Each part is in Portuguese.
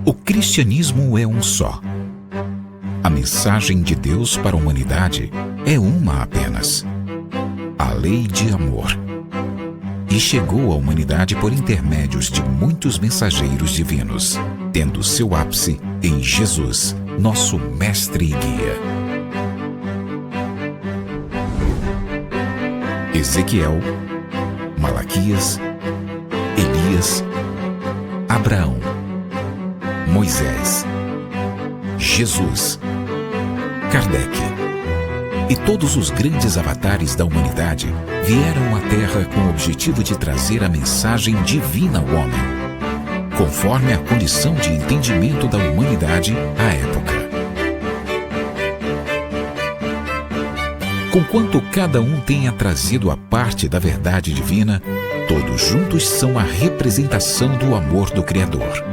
O cristianismo é um só. A mensagem de Deus para a humanidade é uma apenas: a lei de amor. E chegou à humanidade por intermédios de muitos mensageiros divinos, tendo seu ápice em Jesus, nosso mestre e guia. Ezequiel, Malaquias, Elias, Abraão, Moisés, Jesus, Kardec e todos os grandes avatares da humanidade vieram à Terra com o objetivo de trazer a mensagem divina ao homem, conforme a condição de entendimento da humanidade à época. Conquanto cada um tenha trazido a parte da verdade divina, todos juntos são a representação do amor do Criador.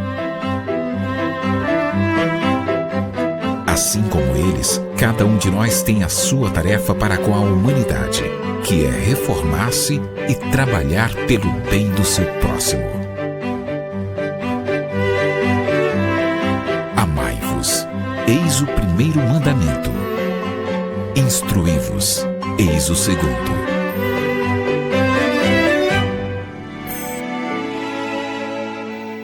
Assim como eles, cada um de nós tem a sua tarefa para com a humanidade, que é reformar-se e trabalhar pelo bem do seu próximo. Amai-vos, eis o primeiro mandamento. Instruí-vos, eis o segundo.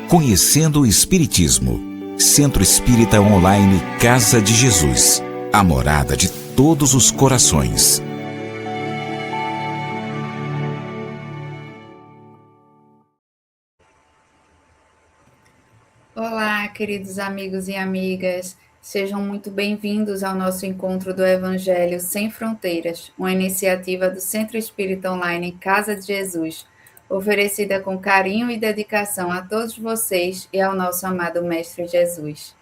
Conhecendo o Espiritismo. Centro Espírita Online Casa de Jesus, a morada de todos os corações. Olá, queridos amigos e amigas. Sejam muito bem-vindos ao nosso encontro do Evangelho Sem Fronteiras, uma iniciativa do Centro Espírita Online Casa de Jesus, oferecida com carinho e dedicação a todos vocês e ao nosso amado Mestre Jesus.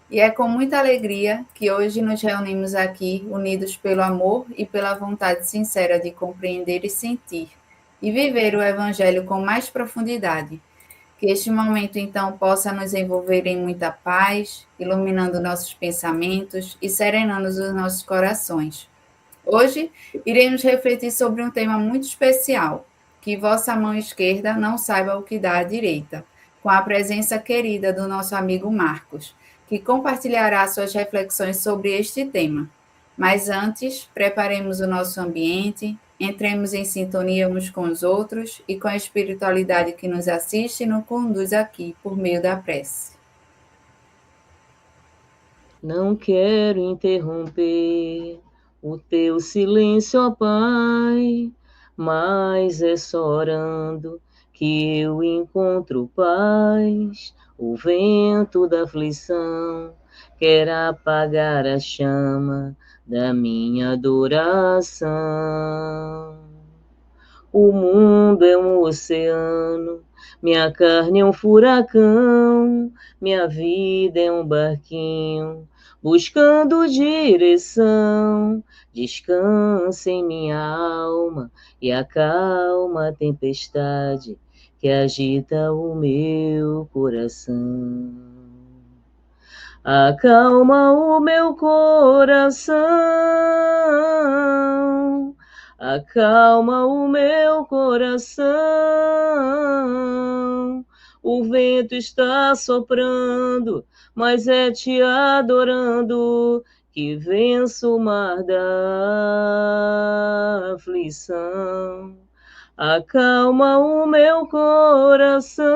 E é com muita alegria que hoje nos reunimos aqui, unidos pelo amor e pela vontade sincera de compreender e sentir, e viver o Evangelho com mais profundidade. Que este momento, então, possa nos envolver em muita paz, iluminando nossos pensamentos e serenando os nossos corações. Hoje, iremos refletir sobre um tema muito especial, que vossa mão esquerda não saiba o que dá à direita, com a presença querida do nosso amigo Marcos, que compartilhará suas reflexões sobre este tema. Mas antes, preparemos o nosso ambiente, entremos em sintonia uns com os outros e com a espiritualidade que nos assiste e nos conduz aqui por meio da prece. Não quero interromper o teu silêncio, ó Pai, mas é só orando que eu encontro paz. O vento da aflição quer apagar a chama da minha adoração. O mundo é um oceano, minha carne é um furacão, minha vida é um barquinho, buscando direção. Descansa em minha alma e acalma a tempestade que agita o meu coração. Acalma o meu coração, acalma o meu coração. O vento está soprando, mas é te adorando que venço o mar da aflição. Acalma o meu coração,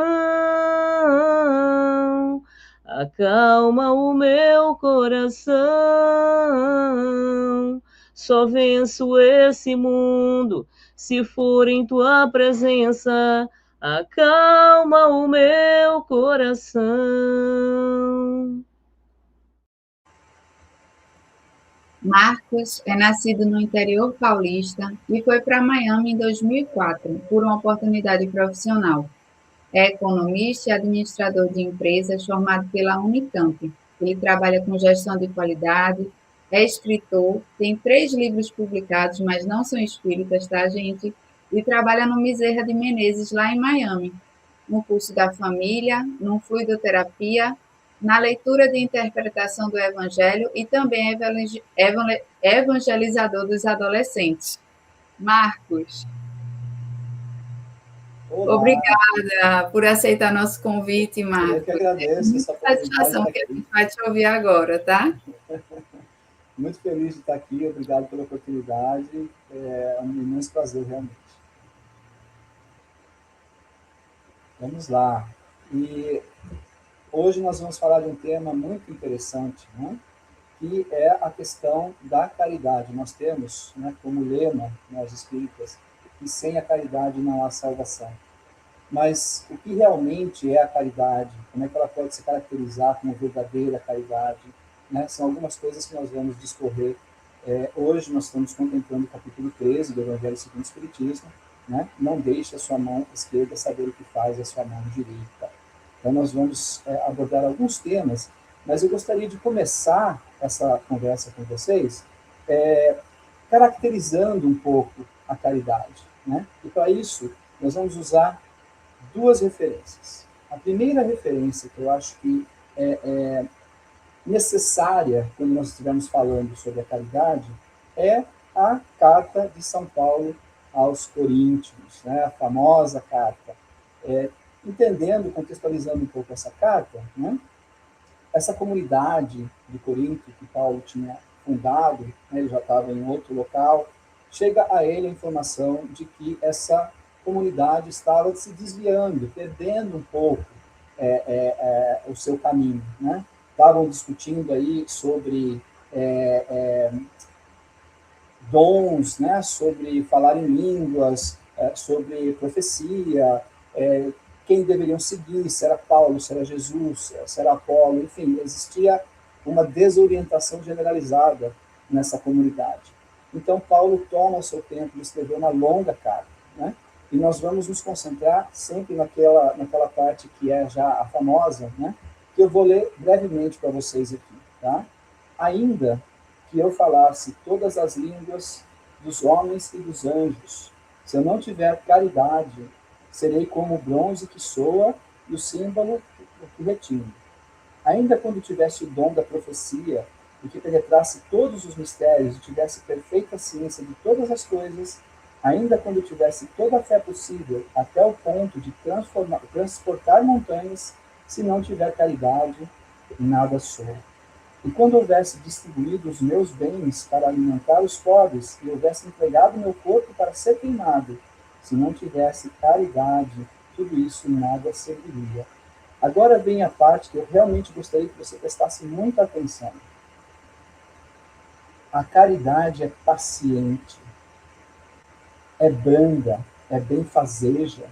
acalma o meu coração. Só venço esse mundo se for em tua presença. Acalma o meu coração. Marcos é nascido no interior paulista e foi para Miami em 2004 por uma oportunidade profissional. É economista e administrador de empresas formado pela Unicamp. Ele trabalha com gestão de qualidade, é escritor, tem 3 livros publicados, mas não são espíritas, tá, gente? E trabalha no Bezerra de Menezes, lá em Miami, no curso da família, no fluidoterapia, na leitura de interpretação do Evangelho e também evangelizador dos adolescentes. Marcos. Olá. Obrigada por aceitar nosso convite, Marcos. Eu que agradeço essa oportunidade. Satisfação que a gente vai te ouvir agora, tá? Muito feliz de estar aqui, obrigado pela oportunidade, é um imenso prazer, realmente. Vamos lá. E hoje nós vamos falar de um tema muito interessante, né? Que é a questão da caridade. Nós temos, né, como lema, nós espíritas, que sem a caridade não há salvação. Mas o que realmente é a caridade? Como é que ela pode se caracterizar como verdadeira caridade? Né? São algumas coisas que nós vamos discorrer. Hoje nós estamos contemplando o capítulo 13 do Evangelho segundo o Espiritismo. Né? Não deixe a sua mão esquerda saber o que faz a sua mão direita. Então nós vamos abordar alguns temas, mas eu gostaria de começar essa conversa com vocês caracterizando um pouco a caridade. Né? E para isso nós vamos usar duas referências. A primeira referência que eu acho que é necessária quando nós estivermos falando sobre a caridade é a carta de São Paulo aos Coríntios, né? A famosa carta. Entendendo, contextualizando um pouco essa carta, né? Essa comunidade de Corinto que Paulo tinha fundado, né? Ele já estava em outro local, chega a ele a informação de que essa comunidade estava se desviando, perdendo um pouco o seu caminho, né? Estavam discutindo aí sobre dons, né? Sobre falar em línguas, sobre profecia, quem deveriam seguir, se era Paulo, se era Jesus, se era Apolo, enfim, existia uma desorientação generalizada nessa comunidade. Então, Paulo toma o seu tempo de escrever uma longa carta, né? E nós vamos nos concentrar sempre naquela parte que é já a famosa, né? Que eu vou ler brevemente para vocês aqui, tá? Ainda que eu falasse todas as línguas dos homens e dos anjos, se eu não tiver caridade, serei como o bronze que soa e o símbolo que retine. Ainda quando tivesse o dom da profecia, e que penetrasse todos os mistérios e tivesse perfeita ciência de todas as coisas, ainda quando tivesse toda a fé possível, até o ponto de transportar montanhas, se não tiver caridade, nada sou. E quando houvesse distribuído os meus bens para alimentar os pobres, e houvesse entregado meu corpo para ser queimado, se não tivesse caridade, tudo isso nada serviria. Agora vem a parte que eu realmente gostaria que você prestasse muita atenção. A caridade é paciente, é branda, é benfazeja.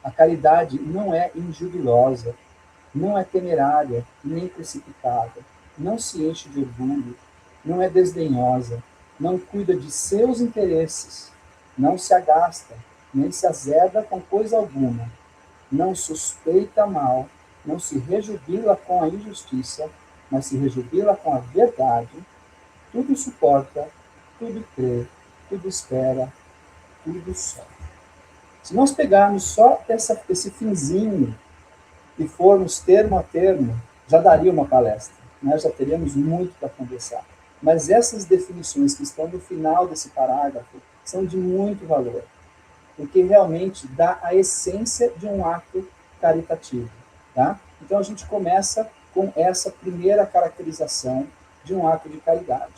A caridade não é injuriosa, não é temerária, nem precipitada, não se enche de orgulho, não é desdenhosa, não cuida de seus interesses, não se agasta, nem se azeda com coisa alguma, não suspeita mal, não se rejubila com a injustiça, mas se rejubila com a verdade, tudo suporta, tudo crê, tudo espera, tudo sofre. Se nós pegarmos só esse finzinho e formos termo a termo, já daria uma palestra, né? Já teríamos muito para conversar. Mas essas definições que estão no final desse parágrafo são de muito valor, porque realmente dá a essência de um ato caritativo. Tá? Então a gente começa com essa primeira caracterização de um ato de caridade.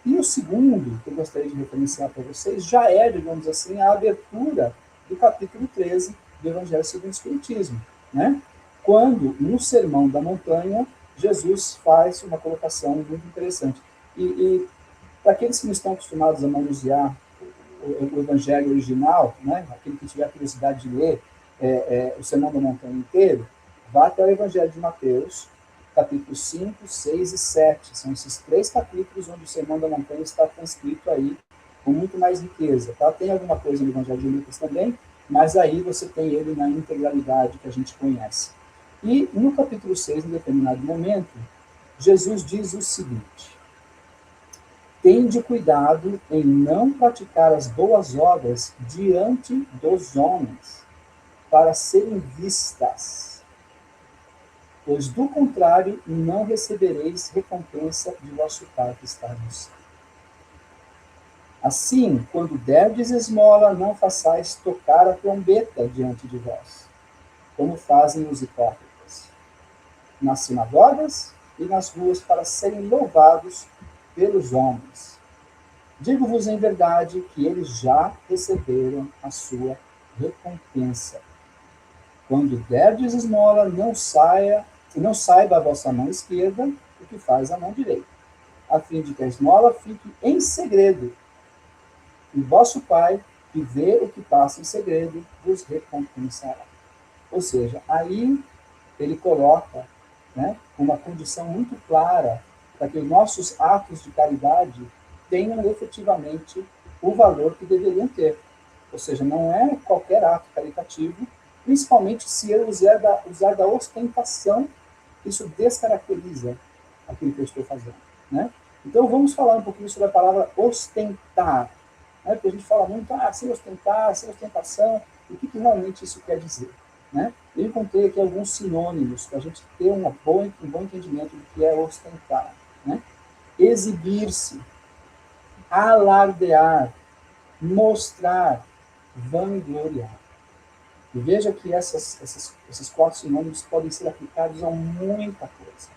E o segundo, que eu gostaria de referenciar para vocês, já é, digamos assim, a abertura do capítulo 13 do Evangelho segundo o Espiritismo, né? Quando, no Sermão da Montanha, Jesus faz uma colocação muito interessante. E para aqueles que não estão acostumados a manusear o Evangelho original, né? Aquele que tiver curiosidade de ler o Sermão da Montanha inteiro, vá até o Evangelho de Mateus, capítulos 5, 6 e 7. São esses 3 capítulos onde o Sermão da Montanha está transcrito aí com muito mais riqueza. Tá? Tem alguma coisa no Evangelho de Lucas também, mas aí você tem ele na integralidade que a gente conhece. E no capítulo 6, em determinado momento, Jesus diz o seguinte: tende cuidado em não praticar as boas obras diante dos homens, para serem vistas, pois do contrário não recebereis recompensa de vosso Pai que está no céu. Assim, quando derdes esmola, não façais tocar a trombeta diante de vós, como fazem os hipócritas, nas sinagogas e nas ruas, para serem louvados pelos homens. Digo-vos em verdade que eles já receberam a sua recompensa. Quando derdes esmola, não saiba a vossa mão esquerda o que faz a mão direita, a fim de que a esmola fique em segredo. E vosso Pai, que vê o que passa em segredo, vos recompensará. Ou seja, aí ele coloca, né, uma condição muito clara para que os nossos atos de caridade tenham efetivamente o valor que deveriam ter. Ou seja, não é qualquer ato caritativo, principalmente se eu usar da ostentação, isso descaracteriza aquilo que eu estou fazendo. Né? Então, vamos falar um pouquinho sobre a palavra ostentar. Né? Porque a gente fala muito, sem ostentar, sem ostentação, o que realmente isso quer dizer? Né? Eu encontrei aqui alguns sinônimos para a gente ter um bom entendimento do que é ostentar. Né? Exibir-se, alardear, mostrar, vangloriar. E veja que esses 4 sinônimos podem ser aplicados a muita coisa.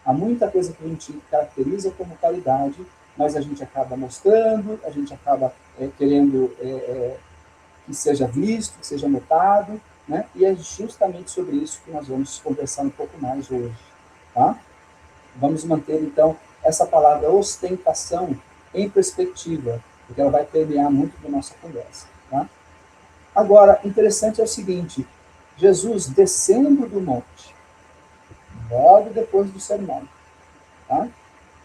Há muita coisa que a gente caracteriza como caridade, mas a gente acaba mostrando, a gente acaba querendo que seja visto, que seja notado, né? E é justamente sobre isso que nós vamos conversar um pouco mais hoje. Tá? Vamos manter, então, essa palavra ostentação em perspectiva, porque ela vai permear muito da nossa conversa. Tá? Agora, interessante é o seguinte, Jesus descendo do monte, logo depois do sermão, tá?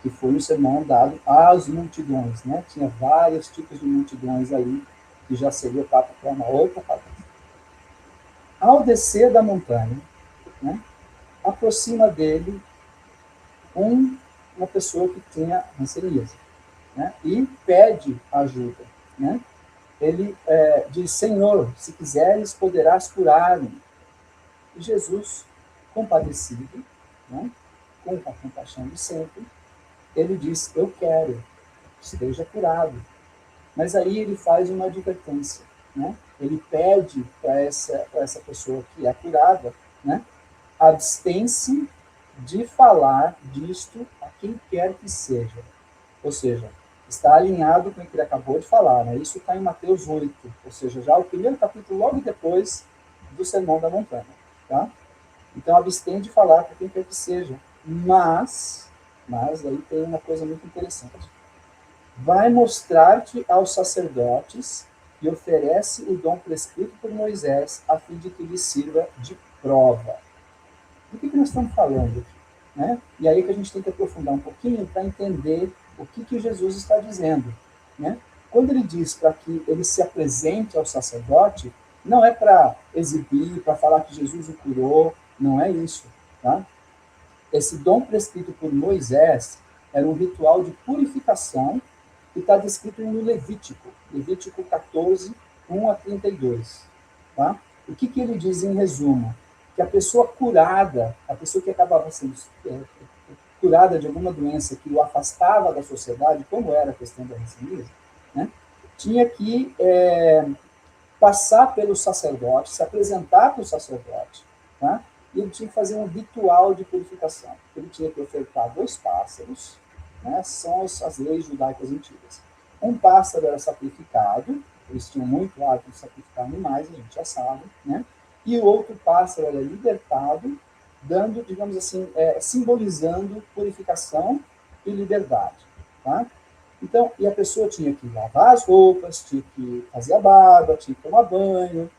Que foi um sermão dado às multidões, né? Tinha vários tipos de multidões aí, que já seria papo para uma outra palestra. Ao descer da montanha, né, aproxima dele uma pessoa que tinha hanseníase, né, e pede ajuda. Né? Ele diz, Senhor, se quiseres, poderás curar-me. E Jesus, compadecido, né, com a compaixão de sempre, ele diz, eu quero, esteja curado. Mas aí ele faz uma advertência. Né? Ele pede para essa pessoa que é curada, né, abstém-se de falar disto a quem quer que seja. Ou seja, está alinhado com o que ele acabou de falar. Né? Isso está em Mateus 8, ou seja, já o primeiro capítulo, logo depois do Sermão da Montanha. Tá? Então, abstém de falar para quem quer que seja. Mas aí tem uma coisa muito interessante. Vai mostrar-te aos sacerdotes e oferece o dom prescrito por Moisés, a fim de que lhe sirva de prova. Do que nós estamos falando aqui? Né? E aí que a gente tem que aprofundar um pouquinho para entender o que Jesus está dizendo. Né? Quando ele diz para que ele se apresente ao sacerdote, não é para exibir, para falar que Jesus o curou, não é isso. Tá? Esse dom prescrito por Moisés era um ritual de purificação que está descrito no Levítico 14, 1 a 32. Tá? O que ele diz em resumo? Que a pessoa curada, a pessoa que acabava sendo curada de alguma doença que o afastava da sociedade, como era a questão da hanseníase, né, tinha que passar pelo sacerdote, se apresentar para o sacerdote, tá? E ele tinha que fazer um ritual de purificação. Ele tinha que ofertar 2 pássaros, né, são as leis judaicas antigas. Um pássaro era sacrificado, eles tinham muito hábito de sacrificar animais, a gente já sabe, né? E o outro pássaro era libertado, dando, digamos assim, simbolizando purificação e liberdade. Tá? Então, e a pessoa tinha que lavar as roupas, tinha que fazer a barba, tinha que tomar banho,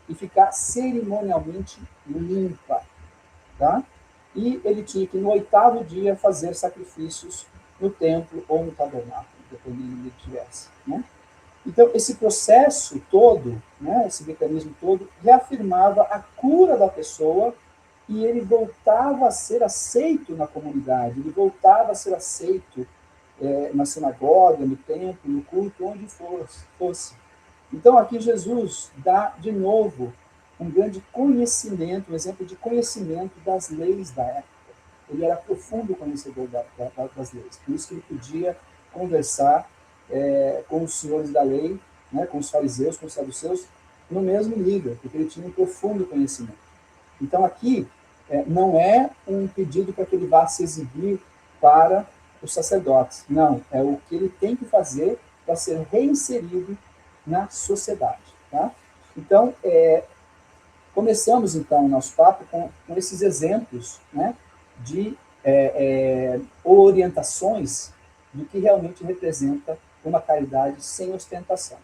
e ficar cerimonialmente limpa. Tá? E ele tinha que, no 8º dia, fazer sacrifícios no templo ou no tabernáculo, dependendo do que tivesse. Né? Então, esse processo todo, né, esse mecanismo todo, reafirmava a cura da pessoa e ele voltava a ser aceito na comunidade, ele voltava a ser aceito na sinagoga, no templo, no culto, onde fosse. Então, aqui Jesus dá, de novo, um grande conhecimento, um exemplo de conhecimento das leis da época. Ele era profundo conhecedor das leis, por isso que ele podia conversar com os senhores da lei, né, com os fariseus, com os saduceus, no mesmo nível, porque ele tinha um profundo conhecimento. Então, aqui, não é um pedido para que ele vá se exibir para os sacerdotes. Não, é o que ele tem que fazer para ser reinserido na sociedade. Tá? Então, começamos, então, o nosso papo com esses exemplos, né, de orientações do que realmente representa uma caridade sem ostentação.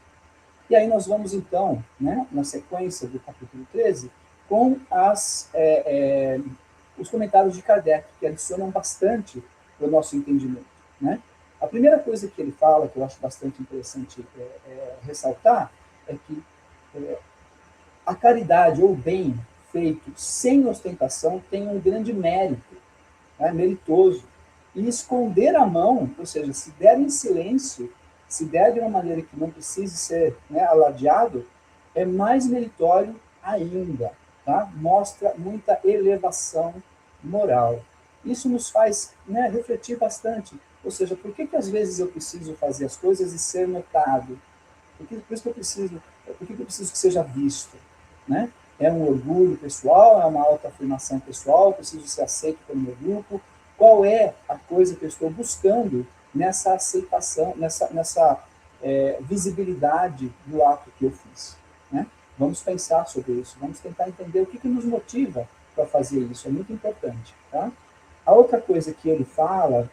E aí nós vamos, então, né, na sequência do capítulo 13, com os comentários de Kardec, que adicionam bastante para o nosso entendimento. Né? A primeira coisa que ele fala, que eu acho bastante interessante ressaltar, é que a caridade ou o bem feito sem ostentação tem um grande mérito, né, meritoso. E esconder a mão, ou seja, se der em silêncio, se der de uma maneira que não precise ser, né, alardeado, é mais meritório ainda. Tá? Mostra muita elevação moral. Isso nos faz, né, refletir bastante. Ou seja, por que às vezes eu preciso fazer as coisas e ser notado? Por que eu preciso que seja visto? Né? É um orgulho pessoal, é uma autoafirmação pessoal, eu preciso ser aceito pelo meu grupo. Qual é a coisa que eu estou buscando nessa aceitação, nessa visibilidade do ato que eu fiz? Né? Vamos pensar sobre isso, vamos tentar entender o que nos motiva para fazer isso, é muito importante. Tá? A outra coisa que ele fala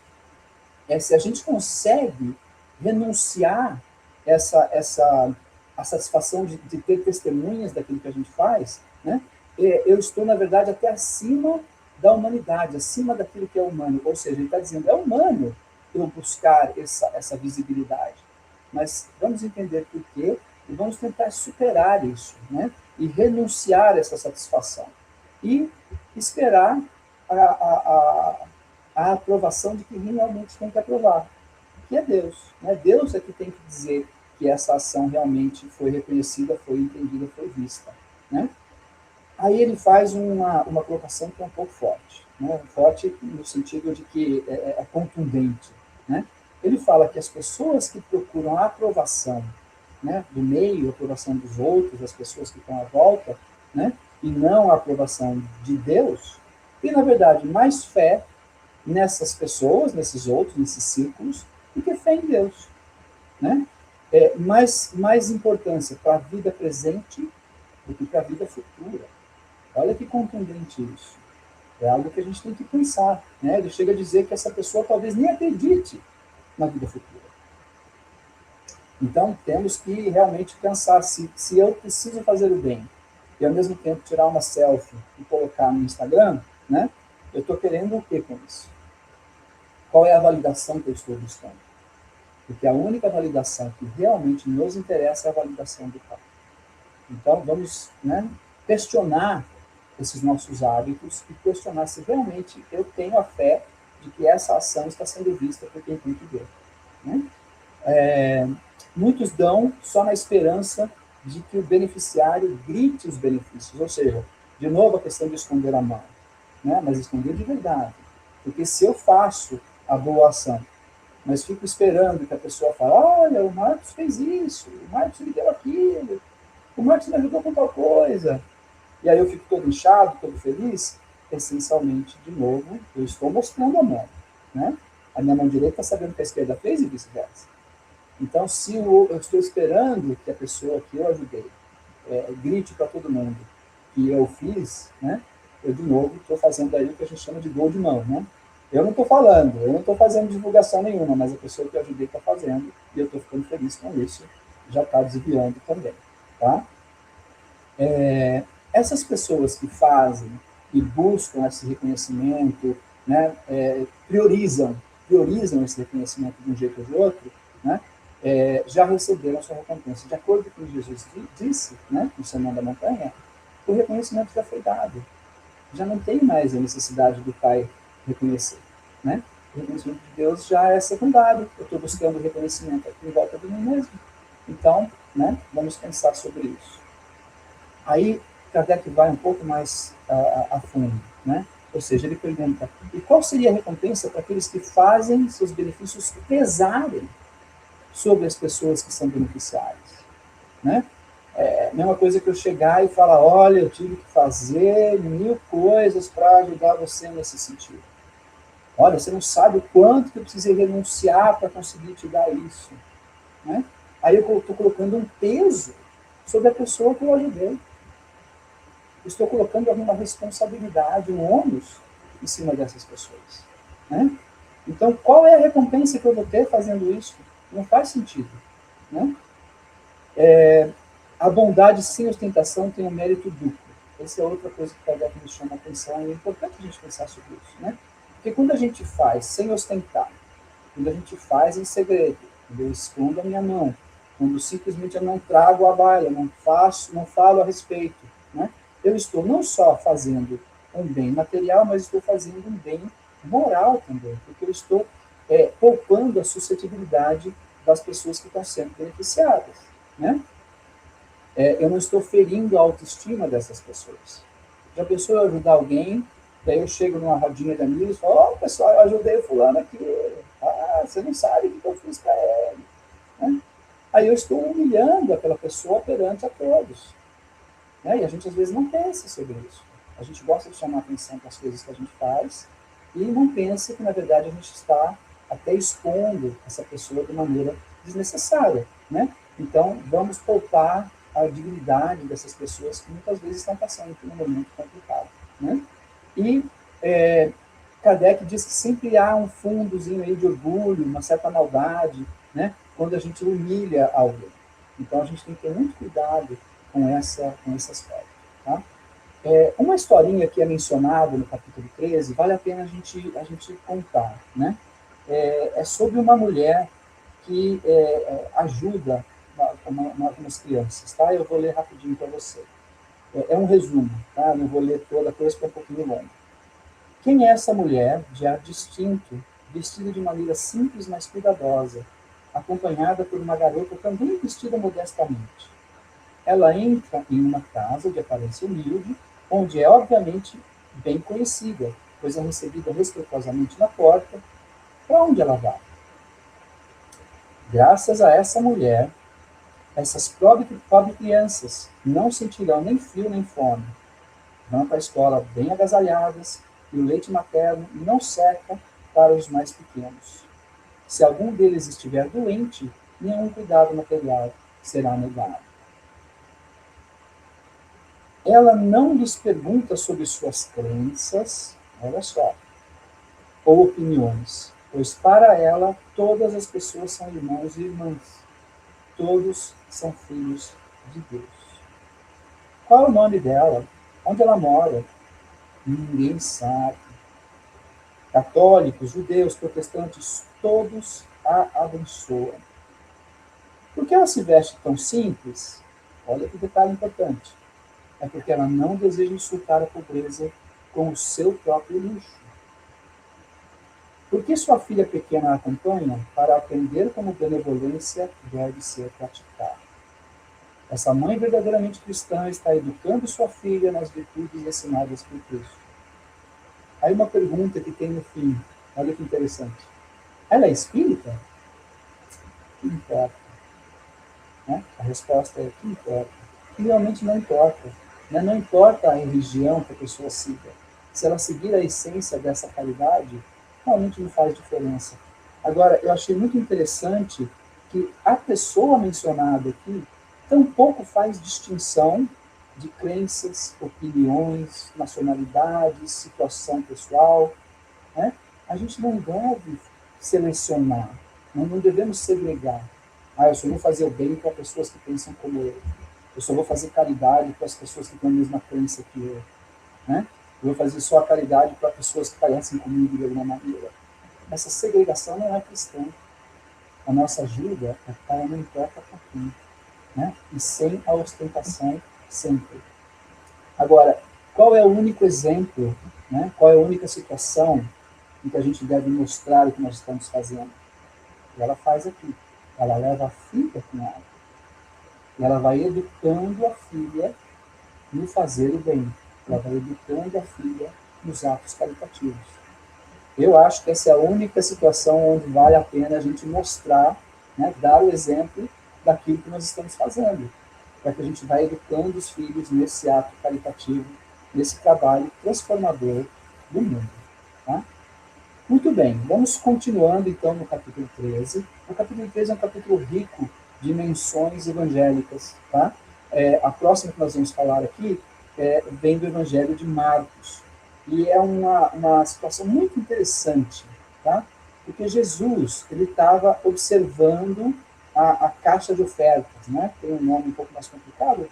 é se a gente consegue renunciar a satisfação de ter testemunhas daquilo que a gente faz, né? Eu estou, na verdade, até acima da humanidade, acima daquilo que é humano. Ou seja, ele está dizendo, é humano eu buscar essa visibilidade. Mas vamos entender por quê e vamos tentar superar isso, né? E renunciar a essa satisfação. E esperar a aprovação de quem realmente tem que aprovar, que é Deus. Né? Deus é que tem que dizer que essa ação realmente foi reconhecida, foi entendida, foi vista. Né? Aí ele faz uma colocação que é um pouco forte, né? Forte no sentido de que é contundente. Né? Ele fala que as pessoas que procuram a aprovação, né, do meio, a aprovação dos outros, das pessoas que estão à volta, né, e não a aprovação de Deus, têm, na verdade, mais fé nessas pessoas, nesses outros, nesses círculos, do que fé em Deus. Né? Mais importância para a vida presente do que para a vida futura. Olha que contundente isso. É algo que a gente tem que pensar. Né? Ele chega a dizer que essa pessoa talvez nem acredite na vida futura. Então, temos que realmente pensar se eu preciso fazer o bem e, ao mesmo tempo, tirar uma selfie e colocar no Instagram, né? Eu estou querendo o que com isso? Qual é a validação que eu estou buscando? Porque a única validação que realmente nos interessa é a validação do Pai. Então, vamos, né, questionar esses nossos hábitos e questionar se realmente eu tenho a fé de que essa ação está sendo vista por quem tem que ver. Né? Muitos dão só na esperança de que o beneficiário grite os benefícios, ou seja, de novo a questão de esconder a mão, né? Mas esconder de verdade. Porque se eu faço a boa ação, mas fico esperando que a pessoa fale, olha, o Marcos fez isso, o Marcos me deu aquilo, o Marcos me ajudou com tal coisa, e aí eu fico todo inchado, todo feliz, essencialmente, de novo, eu estou mostrando a mão. Né? A minha mão direita está sabendo que a esquerda fez e vice-versa. Então, se eu estou esperando que a pessoa que eu ajudei grite para todo mundo que eu fiz, né, eu, de novo, estou fazendo aí o que a gente chama de gol de mão. Né? Eu não estou falando, eu não estou fazendo divulgação nenhuma, mas a pessoa que eu ajudei está fazendo e eu estou ficando feliz com isso, já está desviando também. Tá? Essas pessoas que fazem e buscam esse reconhecimento, né, priorizam esse reconhecimento de um jeito ou de outro, né, já receberam a sua recompensa. De acordo com o que Jesus disse, né, no Sermão da Montanha, o reconhecimento já foi dado. Já não tem mais a necessidade do Pai reconhecer. Né? O reconhecimento de Deus já é secundário. Eu estou buscando reconhecimento aqui em volta de mim mesmo. Então, né, vamos pensar sobre isso. Aí, Kardec vai um pouco mais a fundo. Né? Ou seja, ele pergunta, e qual seria a recompensa para aqueles que fazem seus benefícios pesarem sobre as pessoas que são beneficiárias, né? É a mesma coisa que eu chegar e falar, olha, eu tive que fazer 1000 coisas para ajudar você nesse sentido. Olha, você não sabe o quanto que eu precisei renunciar para conseguir te dar isso, né? Aí eu estou colocando um peso sobre a pessoa que eu ajudei. Estou colocando uma responsabilidade, um ônus em cima dessas pessoas, né? Então, qual é a recompensa que eu vou ter fazendo isso? Não faz sentido, né? A bondade sem ostentação tem um mérito duplo. Essa é outra coisa que Kardec me chama a atenção, e é importante a gente pensar sobre isso, né? Porque quando a gente faz sem ostentar, quando a gente faz em segredo, quando eu escondo a minha mão, quando simplesmente eu não trago a baila, não falo a respeito, né? Eu estou não só fazendo um bem material, mas estou fazendo um bem moral também, porque eu estou poupando a suscetibilidade das pessoas que estão sendo beneficiadas, né? Eu não estou ferindo a autoestima dessas pessoas. Já pensou eu ajudar alguém, daí eu chego numa rodinha de amigos e falo, ó, pessoal, eu ajudei o fulano aqui. Ah, você não sabe o que eu fiz para ele, né? Aí eu estou humilhando aquela pessoa perante a todos, né? E a gente às vezes não pensa sobre isso. A gente gosta de chamar atenção para as coisas que a gente faz e não pensa que, na verdade, a gente está até expondo essa pessoa de maneira desnecessária, né? Então, vamos poupar a dignidade dessas pessoas que muitas vezes estão passando por um momento complicado, né? E Kardec diz que sempre há um fundozinho aí de orgulho, uma certa maldade, né? Quando a gente humilha alguém. Então, a gente tem que ter muito cuidado com esse aspecto, tá? Uma historinha que é mencionada no capítulo 13, vale a pena a gente contar, né? É sobre uma mulher que ajuda algumas crianças, tá? Eu vou ler rapidinho para você. É um resumo, tá? Não vou ler toda a coisa porque é um pouquinho longo. Quem é essa mulher, de ar distinto, vestida de maneira simples, mas cuidadosa, acompanhada por uma garota também vestida modestamente? Ela entra em uma casa de aparência humilde, onde é obviamente bem conhecida, pois é recebida respeitosamente na porta. Para onde ela vai? Graças a essa mulher, essas pobres crianças não sentirão nem frio nem fome. Vão para a escola bem agasalhadas e o leite materno não seca para os mais pequenos. Se algum deles estiver doente, nenhum cuidado material será negado. Ela não lhes pergunta sobre suas crenças, olha só, ou opiniões, pois para ela todas as pessoas são irmãos e irmãs. Todos são filhos de Deus. Qual é o nome dela? Onde ela mora? Ninguém sabe. Católicos, judeus, protestantes, todos a abençoam. Por que ela se veste tão simples? Olha que detalhe importante. É porque ela não deseja insultar a pobreza com o seu próprio luxo. Por que sua filha pequena a acompanha? Para aprender como benevolência deve ser praticada. Essa mãe verdadeiramente cristã está educando sua filha nas virtudes ensinadas por Cristo. Aí uma pergunta que tem no fim, olha que interessante. Ela é espírita? Que importa? Né? A resposta é que importa. Que realmente não importa. Né? Não importa a religião que a pessoa siga. Se ela seguir a essência dessa caridade, realmente não faz diferença. Agora, eu achei muito interessante que a pessoa mencionada aqui tampouco faz distinção de crenças, opiniões, nacionalidades, situação pessoal, né? A gente não deve selecionar, não devemos segregar. Eu só vou fazer o bem para pessoas que pensam como eu só vou fazer caridade para as pessoas que têm a mesma crença que eu, né? Eu vou fazer só a caridade para pessoas que parecem comigo de alguma maneira. Essa segregação não é cristã. A nossa ajuda é para não importa para quem, né? E sem a ostentação sempre. Agora, qual é o único exemplo, né? Qual é a única situação em que a gente deve mostrar o que nós estamos fazendo? E ela faz aqui. Ela leva a filha com ela. E ela vai educando a filha no fazer o bem. Ela vai educando a filha nos atos caritativos. Eu acho que essa é a única situação onde vale a pena a gente mostrar né? Dar o exemplo daquilo que nós estamos fazendo, para que a gente vá educando os filhos nesse ato caritativo, nesse trabalho transformador do mundo. Tá? Muito bem, vamos continuando então no capítulo 13. O capítulo 13 é um capítulo rico de menções evangélicas. Tá? A próxima que nós vamos falar aqui vem do Evangelho de Marcos. E é uma situação muito interessante, tá? Porque Jesus ele estava observando a caixa de ofertas, né? Tem um nome um pouco mais complicado,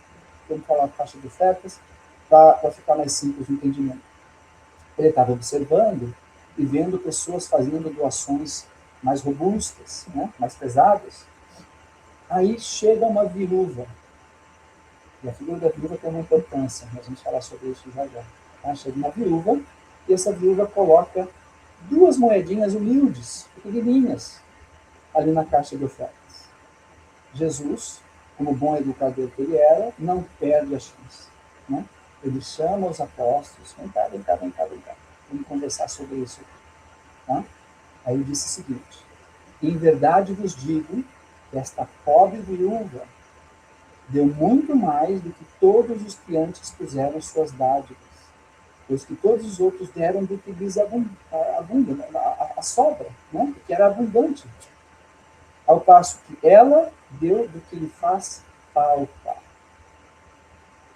vamos falar caixa de ofertas, para ficar mais simples o entendimento. Ele estava observando e vendo pessoas fazendo doações mais robustas, né? Mais pesadas. Aí chega uma viúva, e a figura da viúva tem uma importância, nós vamos falar sobre isso já já. Tá? Chega uma viúva, e essa viúva coloca 2 moedinhas humildes, pequenininhas, ali na caixa de ofertas. Jesus, como bom educador que ele era, não perde a chance. Né? Ele chama os apóstolos, vem cá, vamos conversar sobre isso aqui. Tá? Aí ele disse o seguinte: em verdade vos digo que esta pobre viúva deu muito mais do que todos os que antes puseram suas dádivas, pois que todos os outros deram do que lhes abunda, a sobra, né? Que era abundante, ao passo que ela deu do que lhe faz falta.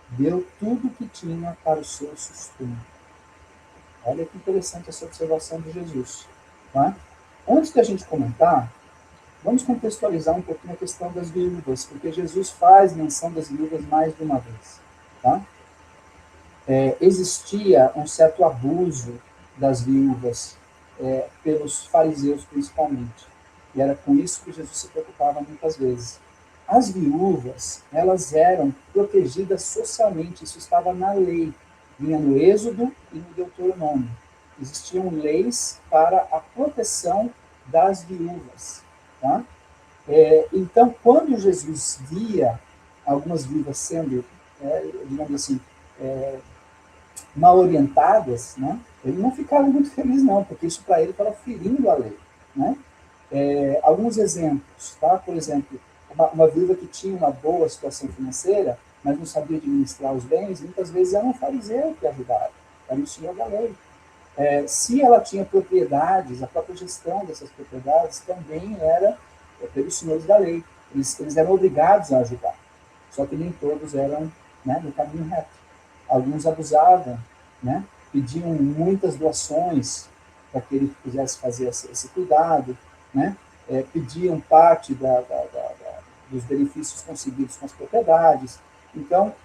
Deu tudo o que tinha para o seu sustento. Olha que interessante essa observação de Jesus. Tá? Antes de a gente comentar, vamos contextualizar um pouquinho a questão das viúvas, porque Jesus faz menção das viúvas mais de uma vez. Tá? Existia um certo abuso das viúvas pelos fariseus, principalmente. E era com isso que Jesus se preocupava muitas vezes. As viúvas, elas eram protegidas socialmente, isso estava na lei. Vinha no Êxodo e no Deuteronômio. Existiam leis para a proteção das viúvas. Tá? Então, quando Jesus via algumas viúvas sendo, digamos assim, mal orientadas, né, ele não ficava muito feliz, não, porque isso para ele estava ferindo a lei. Né? Alguns exemplos, tá? Por exemplo, uma viúva que tinha uma boa situação financeira, mas não sabia administrar os bens, muitas vezes era um fariseu que ajudava, era um senhor da lei. Se ela tinha propriedades, a própria gestão dessas propriedades também era pelos senhores da lei. Eles eram obrigados a ajudar, só que nem todos eram, né, no caminho reto. Alguns abusavam, né, pediam muitas doações para que ele pudesse fazer esse cuidado, né, pediam parte dos benefícios conseguidos com as propriedades. Então,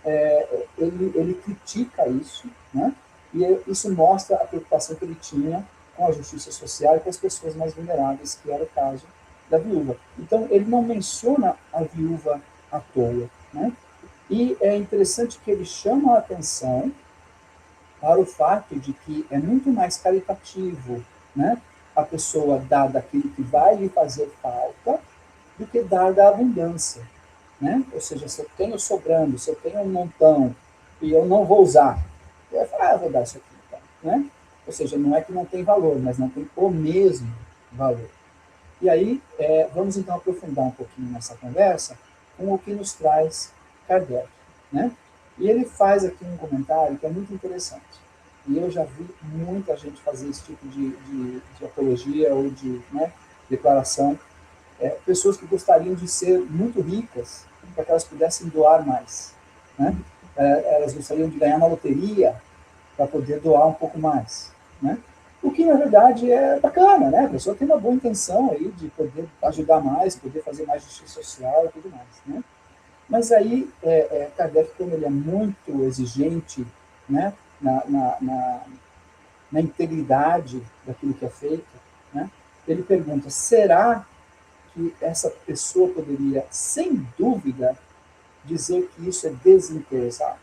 ele critica isso, né, e isso mostra a preocupação que ele tinha com a justiça social e com as pessoas mais vulneráveis, que era o caso da viúva. Então, ele não menciona a viúva à toa. Né? E é interessante que ele chama a atenção para o fato de que é muito mais caritativo, né, a pessoa dar daquilo que vai lhe fazer falta do que dar da abundância. Né? Ou seja, se eu tenho sobrando, se eu tenho um montão e eu não vou usar, eu vou falar, vou dar isso aqui. Então, né? Ou seja, não é que não tem valor, mas não tem o mesmo valor. E aí, vamos então aprofundar um pouquinho nessa conversa com o que nos traz Kardec. Né? E ele faz aqui um comentário que é muito interessante. E eu já vi muita gente fazer esse tipo de apologia ou de, né, declaração. Pessoas que gostariam de ser muito ricas para que elas pudessem doar mais. Né? Elas gostariam de ganhar na loteria para poder doar um pouco mais. Né? O que, na verdade, é bacana, né? A pessoa tem uma boa intenção aí de poder ajudar mais, poder fazer mais justiça social e tudo mais. Né? Mas aí, Kardec, como ele é muito exigente, né, na integridade daquilo que é feito, né, ele pergunta, será que essa pessoa poderia, sem dúvida, dizer que isso é desinteressado?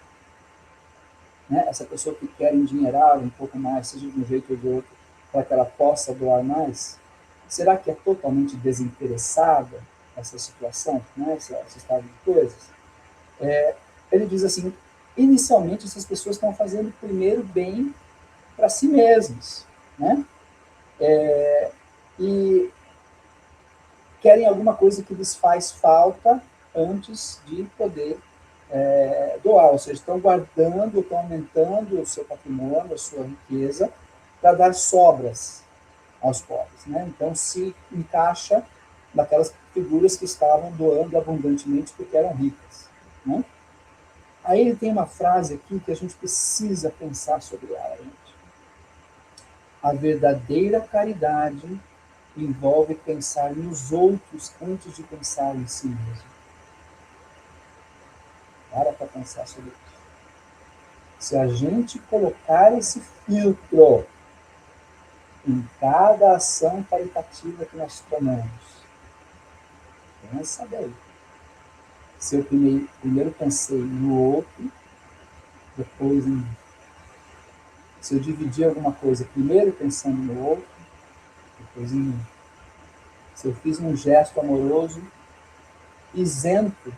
Né? Essa pessoa que quer endinheirar um pouco mais, seja de um jeito ou de outro, para que ela possa doar mais, será que é totalmente desinteressada essa situação, né? esse estado de coisas? Ele diz assim, inicialmente essas pessoas estão fazendo primeiro bem para si mesmas. Né? E querem alguma coisa que lhes faz falta antes de poder doar, ou seja, estão guardando, estão aumentando o seu patrimônio, a sua riqueza, para dar sobras aos pobres, né? Então se encaixa naquelas figuras que estavam doando abundantemente porque eram ricas, né? Aí ele tem uma frase aqui que a gente precisa pensar sobre ela, gente. A verdadeira caridade envolve pensar nos outros antes de pensar em si mesmo. Para pensar sobre isso. Se a gente colocar esse filtro em cada ação caritativa que nós tomamos, pensa daí. Se eu primeiro pensei no outro, depois em mim. Se eu dividir alguma coisa, primeiro pensando no outro, depois em mim. Se eu fiz um gesto amoroso, isento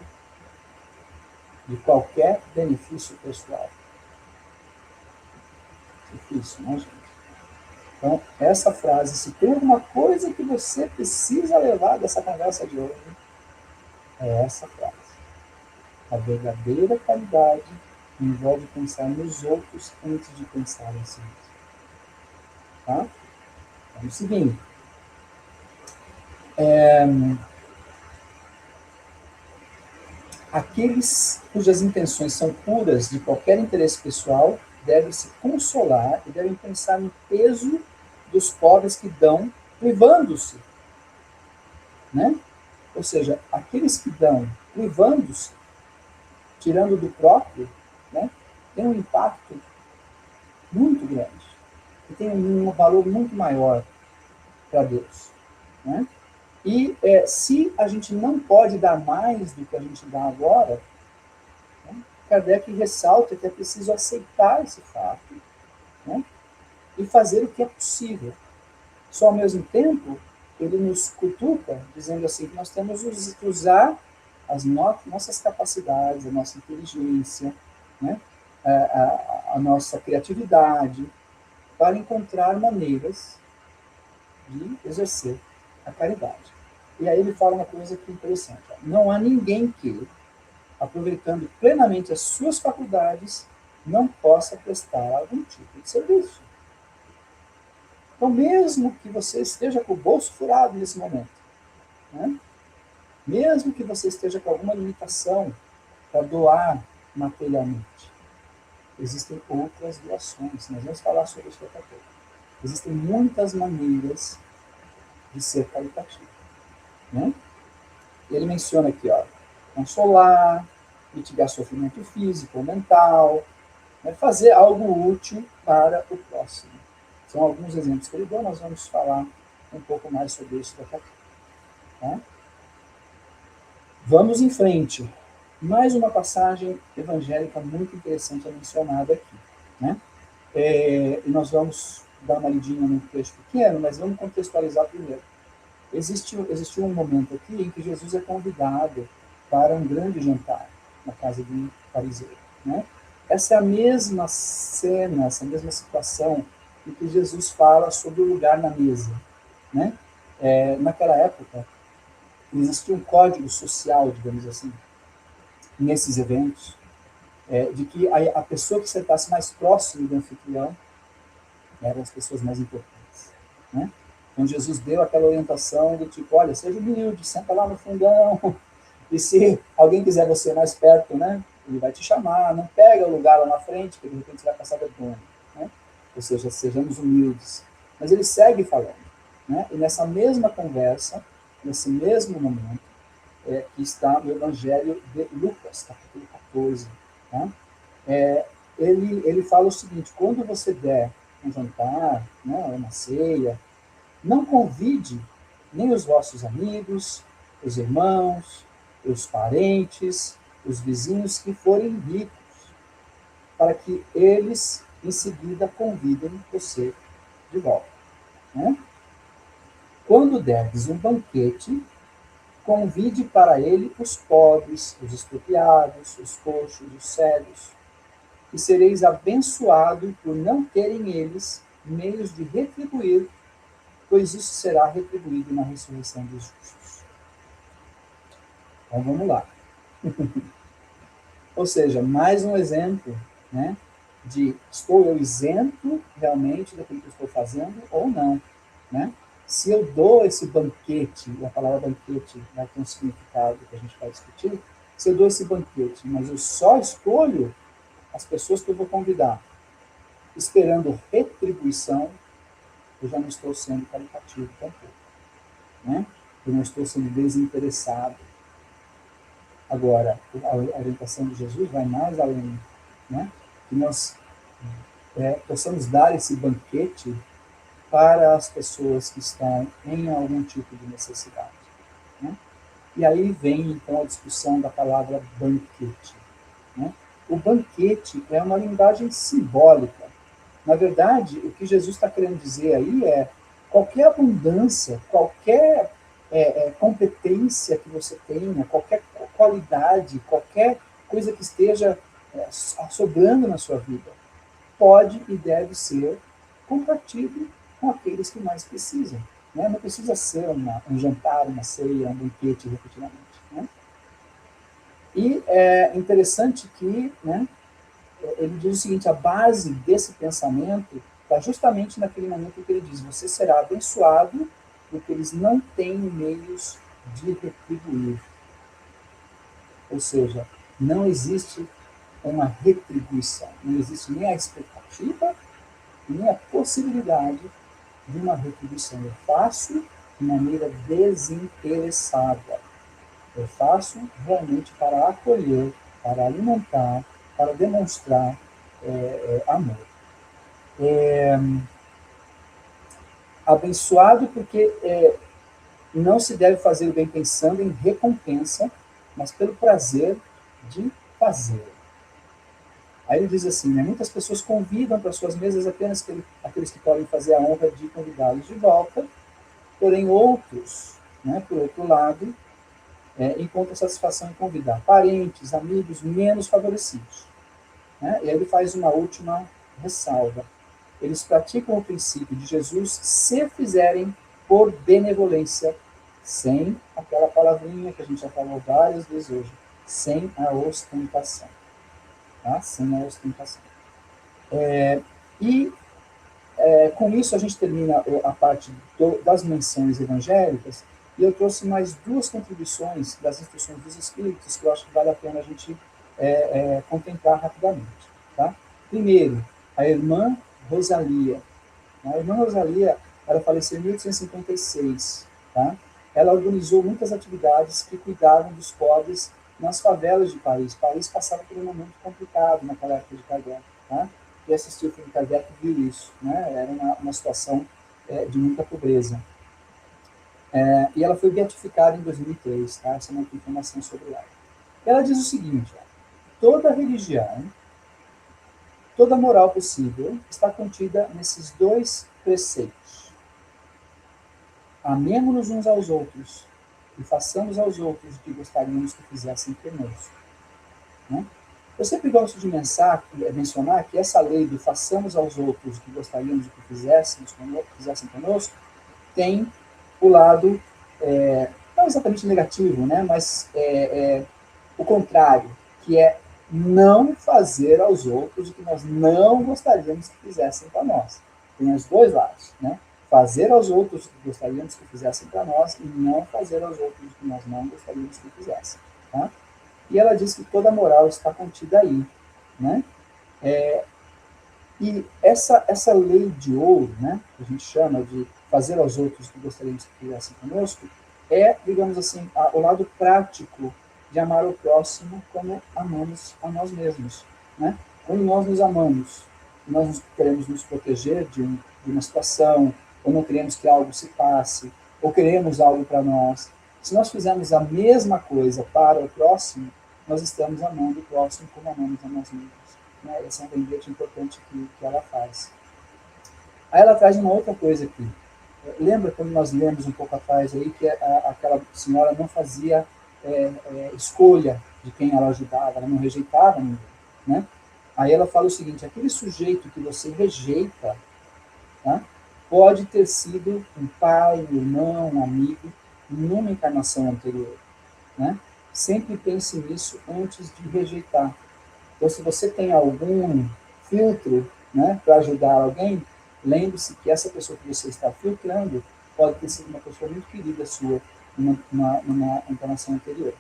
de qualquer benefício pessoal. Difícil, né, gente? Então, essa frase, se tem alguma coisa que você precisa levar dessa conversa de hoje, é essa frase. A verdadeira caridade envolve pensar nos outros antes de pensar em si mesmo. Tá? Vamos seguindo. Aqueles cujas intenções são puras de qualquer interesse pessoal devem se consolar e devem pensar no peso dos pobres que dão, privando-se. Né? Ou seja, aqueles que dão, privando-se, tirando do próprio, né, tem um impacto muito grande. E tem um valor muito maior para Deus. Né? E se a gente não pode dar mais do que a gente dá agora, né, Kardec ressalta que é preciso aceitar esse fato, né, e fazer o que é possível. Só ao mesmo tempo, ele nos cutuca, dizendo assim, que nós temos que usar as nossas capacidades, a nossa inteligência, né, a nossa criatividade, para encontrar maneiras de exercer a caridade. E aí ele fala uma coisa que é interessante. Ó. Não há ninguém que, aproveitando plenamente as suas faculdades, não possa prestar algum tipo de serviço. Então, mesmo que você esteja com o bolso furado nesse momento, né? Mesmo que você esteja com alguma limitação para doar materialmente, existem outras doações. Nós vamos falar sobre isso daqui a pouco. Existem muitas maneiras de ser caritativo. Né? Ele menciona aqui, ó, consolar, mitigar sofrimento físico ou mental, né? Fazer algo útil para o próximo. São alguns exemplos que ele deu, nós vamos falar um pouco mais sobre isso daqui a pouco. Tá? Vamos em frente. Mais uma passagem evangélica muito interessante mencionada aqui. Né? E nós vamos dar uma lidinha num texto pequeno, mas vamos contextualizar primeiro. Existiu um momento aqui em que Jesus é convidado para um grande jantar na casa de um fariseu. Né? Essa é a mesma cena, essa mesma situação em que Jesus fala sobre o lugar na mesa. Né? Naquela época, existia um código social, digamos assim, nesses eventos, de que a pessoa que sentasse mais próximo do anfitrião eram as pessoas mais importantes. Né? Então Jesus deu aquela orientação do tipo, olha, seja humilde, senta lá no fundão, e se alguém quiser você mais perto, né, ele vai te chamar, não pega o lugar lá na frente, porque de repente você vai passar vergonha. Né? Ou seja, sejamos humildes. Mas ele segue falando. Né? E nessa mesma conversa, nesse mesmo momento, que está no Evangelho de Lucas, capítulo 14, tá? Ele fala o seguinte, quando você der um jantar, né, uma ceia, não convide nem os vossos amigos, os irmãos, os parentes, os vizinhos que forem ricos, para que eles, em seguida, convidem você de volta. Né? Quando derdes um banquete, convide para ele os pobres, os expropriados, os coxos, os cegos, e sereis abençoados por não terem eles meios de retribuir, pois isso será retribuído na ressurreição dos justos. Então vamos lá. Ou seja, mais um exemplo, né, de estou eu isento realmente daquilo que eu estou fazendo ou não, né? Se eu dou esse banquete, e a palavra banquete vai ter um significado que a gente vai discutir, se eu dou esse banquete, mas eu só escolho as pessoas que eu vou convidar, esperando retribuição, eu já não estou sendo caritativo tampouco, né? Eu não estou sendo desinteressado. Agora, a orientação de Jesus vai mais além, né? Que nós possamos dar esse banquete para as pessoas que estão em algum tipo de necessidade, né? E aí vem, então, a discussão da palavra banquete, né? O banquete é uma linguagem simbólica. Na verdade, o que Jesus está querendo dizer aí é qualquer abundância, qualquer competência que você tenha, qualquer qualidade, qualquer coisa que esteja sobrando na sua vida, pode e deve ser compartido com aqueles que mais precisam, né? Não precisa ser um jantar, uma ceia, um banquete repetidamente, né? E é interessante que, né, ele diz o seguinte, a base desse pensamento está justamente naquele momento que ele diz, você será abençoado porque eles não têm meios de retribuir. Ou seja, não existe uma retribuição, não existe nem a expectativa, nem a possibilidade de uma retribuição. Eu faço de maneira desinteressada. Eu faço realmente para acolher, para alimentar, para demonstrar amor. Abençoado porque não se deve fazer o bem pensando em recompensa, mas pelo prazer de fazer. Aí ele diz assim, né, muitas pessoas convidam para suas mesas apenas aqueles que podem fazer a honra de convidá-los de volta, porém outros, né, por outro lado, encontram satisfação em convidar parentes, amigos menos favorecidos, né? E aí ele faz uma última ressalva. Eles praticam o princípio de Jesus se fizerem por benevolência, sem aquela palavrinha que a gente já falou várias vezes hoje, sem a ostentação. Tá? Sem a ostentação. Com isso a gente termina a parte das menções evangélicas, e eu trouxe mais duas contribuições das instruções dos Espíritos que eu acho que vale a pena a gente contemplar rapidamente. Tá? Primeiro, a irmã Rosalia. A irmã Rosalia, ela faleceu em 1856. Tá? Ela organizou muitas atividades que cuidavam dos pobres nas favelas de Paris. Paris passava por um momento complicado naquela época de Kardec. Tá? E assistiu o filme Kardec viu isso. Né? Era uma situação de muita pobreza. E ela foi beatificada em 2003. Tá? Essa é uma informação sobre ela. Ela diz o seguinte, toda religião, toda moral possível está contida nesses dois preceitos. Amemo-nos uns aos outros e façamos aos outros o que gostaríamos que fizessem conosco. Né? Eu sempre gosto de mencionar que essa lei do façamos aos outros o que gostaríamos que fizessem conosco tem o lado, não exatamente negativo, né? Mas o contrário, que é não fazer aos outros o que nós não gostaríamos que fizessem para nós. Tem os dois lados, né? Fazer aos outros o que gostaríamos que fizessem para nós e não fazer aos outros o que nós não gostaríamos que fizessem. Tá? E ela diz que toda a moral está contida aí. Né? E essa lei de ouro, né, que a gente chama de fazer aos outros o que gostaríamos que fizessem conosco, digamos assim, o lado prático de amar o próximo como amamos a nós mesmos. Né? Quando nós nos amamos, nós queremos nos proteger de uma situação, ou não queremos que algo se passe, ou queremos algo para nós. Se nós fizermos a mesma coisa para o próximo, nós estamos amando o próximo como amamos a nós mesmos. Né? Esse é um lembrete importante que ela faz. Aí ela traz uma outra coisa aqui. Lembra quando nós lemos um pouco atrás aí que aquela senhora não fazia escolha de quem ela ajudava, ela não rejeitava ninguém, né? Aí ela fala o seguinte, aquele sujeito que você rejeita, tá? Pode ter sido um pai, um irmão, um amigo, numa encarnação anterior. Né? Sempre pense nisso antes de rejeitar. Então, se você tem algum filtro, né, para ajudar alguém, lembre-se que essa pessoa que você está filtrando pode ter sido uma pessoa muito querida sua numa encarnação anterior.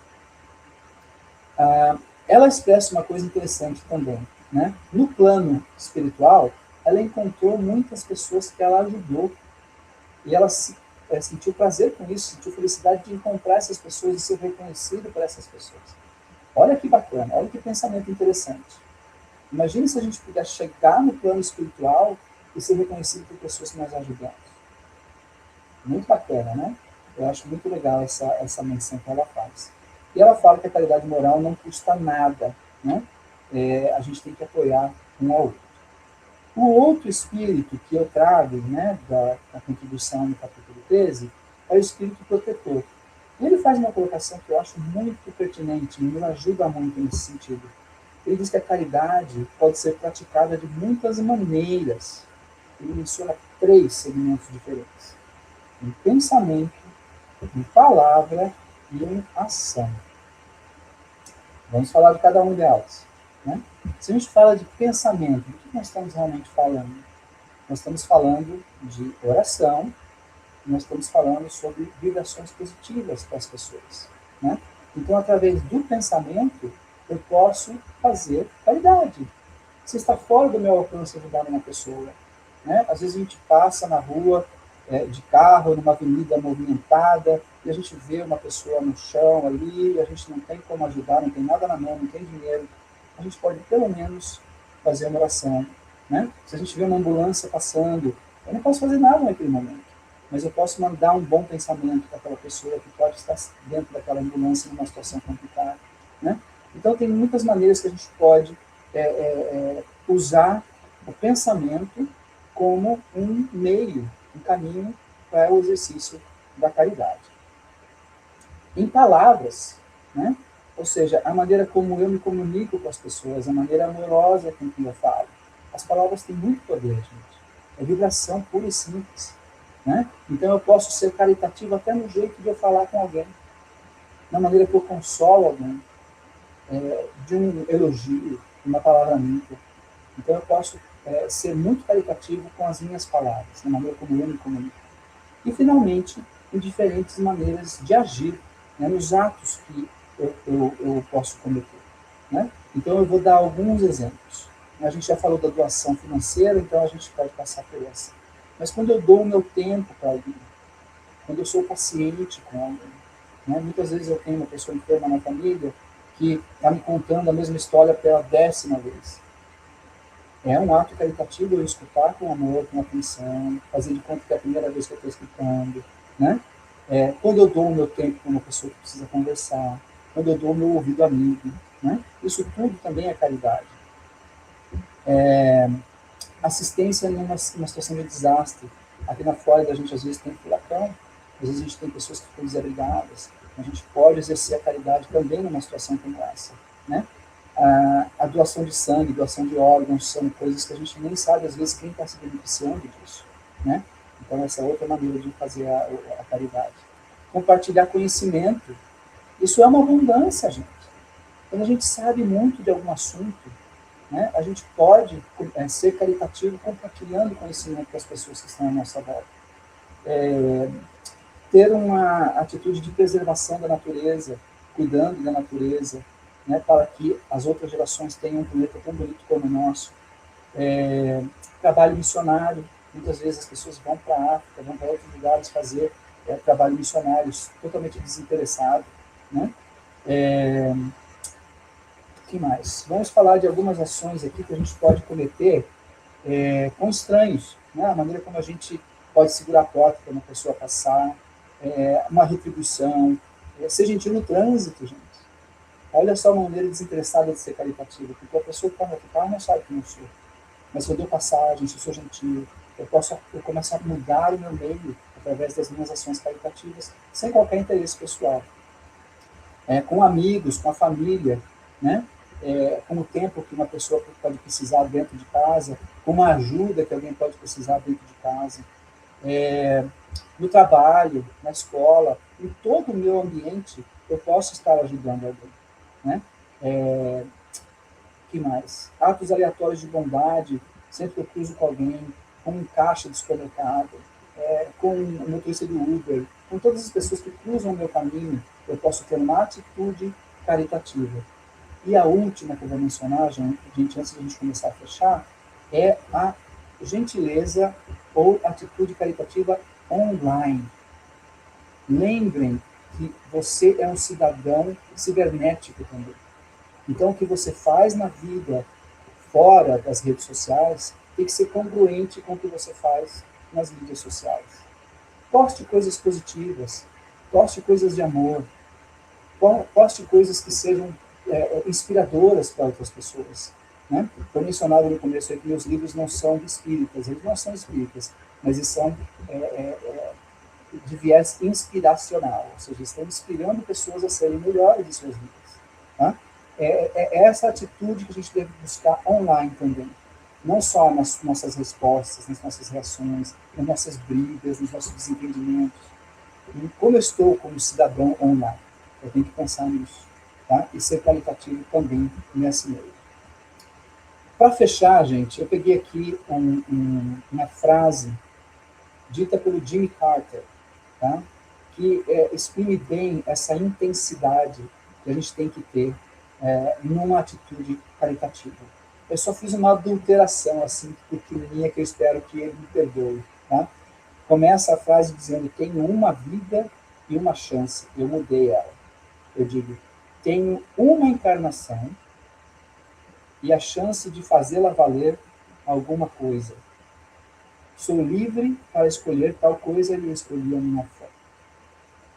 Ela expressa uma coisa interessante também, né? No plano espiritual, ela encontrou muitas pessoas que ela ajudou e ela sentiu prazer com isso, sentiu felicidade de encontrar essas pessoas e ser reconhecido por essas pessoas. Olha que bacana, olha que pensamento interessante. Imagine se a gente pudesse chegar no plano espiritual e ser reconhecido por pessoas que nós ajudamos. Muito bacana, né? Eu acho muito legal essa menção que ela faz. E ela fala que a caridade moral não custa nada, né? A gente tem que apoiar um ao outro. O outro espírito que eu trago, né, da contribuição no capítulo 13 é o espírito protetor. Ele faz uma colocação que eu acho muito pertinente, me ajuda muito nesse sentido. Ele diz que a caridade pode ser praticada de muitas maneiras. Ele menciona 3 segmentos diferentes: em pensamento, em palavra e em ação. Vamos falar de cada uma delas, né? Se a gente fala de pensamento, do que nós estamos realmente falando? Nós estamos falando de oração, nós estamos falando sobre vibrações positivas para as pessoas, né? Então, através do pensamento, eu posso fazer caridade. Se está fora do meu alcance ajudar uma pessoa, né? Às vezes a gente passa na rua de carro, numa avenida movimentada, e a gente vê uma pessoa no chão ali, e a gente não tem como ajudar, não tem nada na mão, não tem dinheiro. A gente pode, pelo menos, fazer uma oração, né? Se a gente vê uma ambulância passando, eu não posso fazer nada naquele momento, mas eu posso mandar um bom pensamento para aquela pessoa que pode estar dentro daquela ambulância numa situação complicada, né? Então, tem muitas maneiras que a gente pode usar o pensamento como um meio, um caminho para o exercício da caridade. Em palavras, né? Ou seja, a maneira como eu me comunico com as pessoas, a maneira amorosa com que eu falo. As palavras têm muito poder, gente. É vibração pura e simples, né? Então eu posso ser caritativo até no jeito de eu falar com alguém, na maneira que eu consolo alguém, de um elogio, de uma palavra amiga. Então eu posso ser muito caritativo com as minhas palavras, na maneira como eu me comunico. E, finalmente, em diferentes maneiras de agir, né, nos atos que eu posso cometer, né? Então, eu vou dar alguns exemplos. A gente já falou da doação financeira, então a gente pode passar por essa. Mas quando eu dou o meu tempo para alguém, quando eu sou paciente com alguém, né? Muitas vezes eu tenho uma pessoa enferma na família que está me contando a mesma história pela 10ª vez. É um ato caritativo eu escutar com amor, com atenção, fazer de conta que é a primeira vez que eu estou escutando, né? Quando eu dou o meu tempo para uma pessoa que precisa conversar, quando eu dou o meu ouvido amigo, né? Isso tudo também é caridade. Assistência numa situação de desastre. Aqui na Flórida a gente às vezes tem furacão, às vezes a gente tem pessoas que ficam desabrigadas. A gente pode exercer a caridade também numa situação como essa, né? A doação de sangue, doação de órgãos, são coisas que a gente nem sabe, às vezes, quem está se beneficiando disso, né? Então, essa é outra maneira de fazer a caridade. Compartilhar conhecimento, isso é uma abundância, gente. Quando a gente sabe muito de algum assunto, né, a gente pode ser caritativo compartilhando conhecimento com as pessoas que estão à nossa volta. Ter uma atitude de preservação da natureza, cuidando da natureza, né, para que as outras gerações tenham um planeta tão bonito como o nosso. Trabalho missionário, muitas vezes as pessoas vão para a África, vão para outros lugares fazer trabalho missionário totalmente desinteressado, né? O que mais? Vamos falar de algumas ações aqui que a gente pode cometer com estranhos, né? A maneira como a gente pode segurar a porta para uma pessoa passar, uma retribuição, ser gentil no trânsito, gente. Olha só uma maneira desinteressada de ser caritativa, porque a pessoa que está no outro carro não sabe que eu sou. Mas se eu dou passagem, se eu sou gentil, eu começo a mudar o meu meio através das minhas ações caritativas, sem qualquer interesse pessoal. Com amigos, com a família, né? Com o tempo que uma pessoa pode precisar dentro de casa, com uma ajuda que alguém pode precisar dentro de casa, no trabalho, na escola, em todo o meu ambiente, eu posso estar ajudando alguém, né? Que mais? Atos aleatórios de bondade, sempre que eu cruzo com alguém, com um caixa de supermercado, com o motorista do Uber, com todas as pessoas que cruzam o meu caminho, eu posso ter uma atitude caritativa. E a última que eu vou mencionar, gente, antes de a gente começar a fechar, é a gentileza ou atitude caritativa online. Lembrem que você é um cidadão cibernético também. Então, o que você faz na vida fora das redes sociais tem que ser congruente com o que você faz nas mídias sociais. Poste coisas positivas, poste coisas de amor, poste coisas que sejam inspiradoras para outras pessoas. Né? Foi mencionado no começo aí que meus livros não são espíritas, eles não são espíritas, mas eles são de viés inspiracional, ou seja, estão inspirando pessoas a serem melhores em suas vidas. Tá? É essa atitude que a gente deve buscar online também. Não só nas nossas respostas, nas nossas reações, nas nossas brigas, nos nossos desentendimentos. E como eu estou como cidadão online? Eu tenho que pensar nisso. Tá? E ser qualitativo também nesse meio. Para fechar, gente, eu peguei aqui uma frase dita pelo Jimmy Carter, tá? Que exprime bem essa intensidade que a gente tem que ter numa atitude caritativa. Eu só fiz uma adulteração, assim, pequenininha, que eu espero que ele me perdoe. Tá? Começa a frase dizendo: tenho uma vida e uma chance. Eu mudei ela. Eu digo: tenho uma encarnação e a chance de fazê-la valer alguma coisa. Sou livre para escolher tal coisa e eu escolhi a minha fé.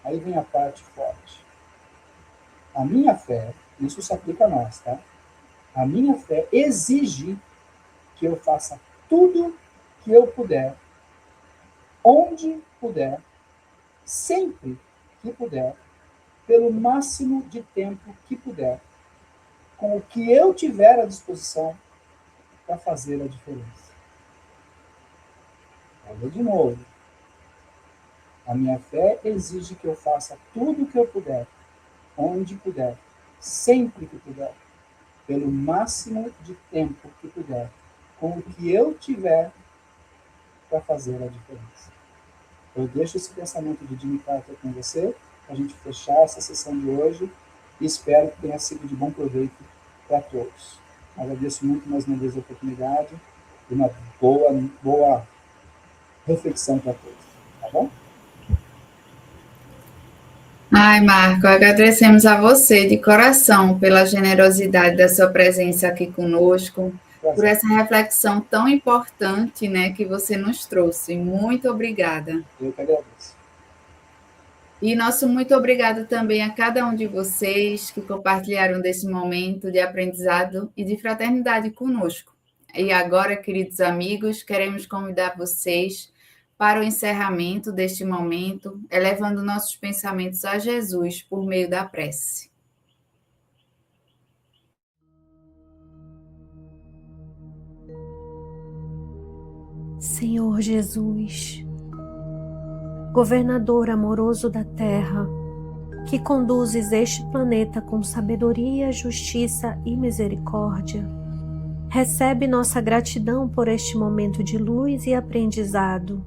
Aí vem a parte forte. A minha fé, isso se aplica a nós, tá? A minha fé exige que eu faça tudo que eu puder, onde puder, sempre que puder, pelo máximo de tempo que puder, com o que eu tiver à disposição para fazer a diferença. Olha de novo. A minha fé exige que eu faça tudo o que eu puder, onde puder, sempre que puder, pelo máximo de tempo que puder, com o que eu tiver para fazer a diferença. Eu deixo esse pensamento de Jimmy Carter com você, para a gente fechar essa sessão de hoje, e espero que tenha sido de bom proveito para todos. Agradeço muito mais uma vez a oportunidade e uma boa reflexão para todos. Tá bom? Ai, Marco, agradecemos a você de coração pela generosidade da sua presença aqui conosco, por essa reflexão tão importante, né, que você nos trouxe. Muito obrigada. Eu que agradeço. E nosso muito obrigado também a cada um de vocês que compartilharam desse momento de aprendizado e de fraternidade conosco. E agora, queridos amigos, queremos convidar vocês para o encerramento deste momento, elevando nossos pensamentos a Jesus por meio da prece. Senhor Jesus, governador amoroso da terra, que conduzes este planeta com sabedoria, justiça e misericórdia, recebe nossa gratidão por este momento de luz e aprendizado.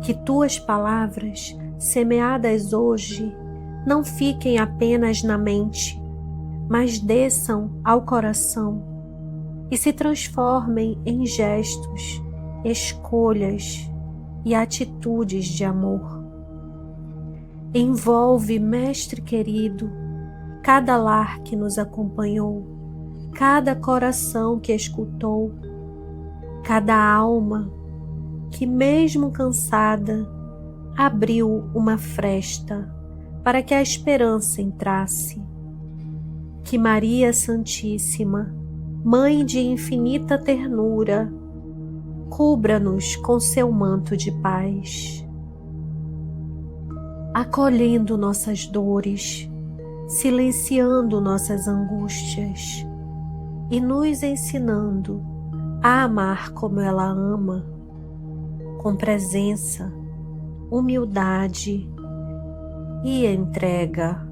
Que tuas palavras, semeadas hoje, não fiquem apenas na mente, mas desçam ao coração e se transformem em gestos, escolhas e atitudes de amor. Envolve, Mestre querido, cada lar que nos acompanhou, cada coração que escutou, cada alma que, mesmo cansada, abriu uma fresta para que a esperança entrasse. Que Maria Santíssima, Mãe de infinita ternura, cubra-nos com seu manto de paz, acolhendo nossas dores, silenciando nossas angústias e nos ensinando a amar como ela ama, com presença, humildade e entrega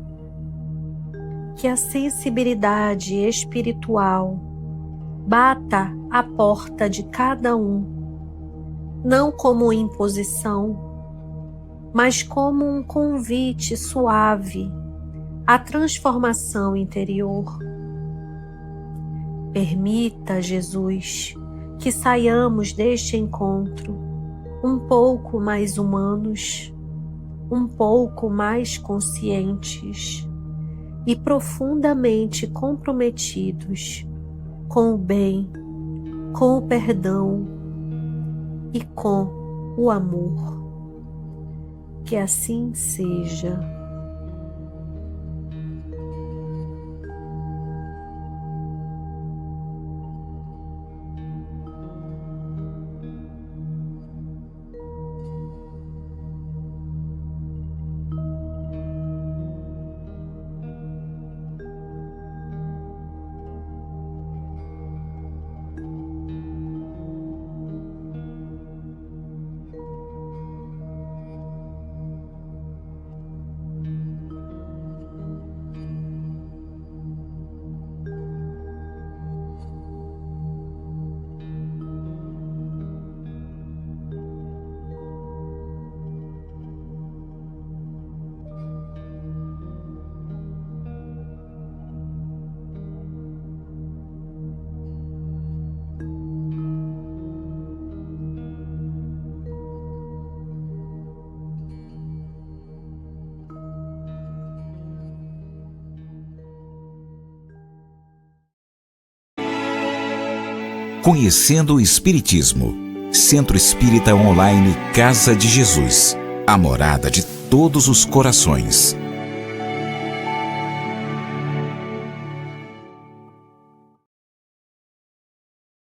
que a sensibilidade espiritual bata à porta de cada um, não como imposição, mas como um convite suave à transformação interior. Permita, Jesus, que saiamos deste encontro um pouco mais humanos, um pouco mais conscientes e profundamente comprometidos com o bem, com o perdão e com o amor. Que assim seja. Conhecendo o Espiritismo. Centro Espírita Online Casa de Jesus. A morada de todos os corações.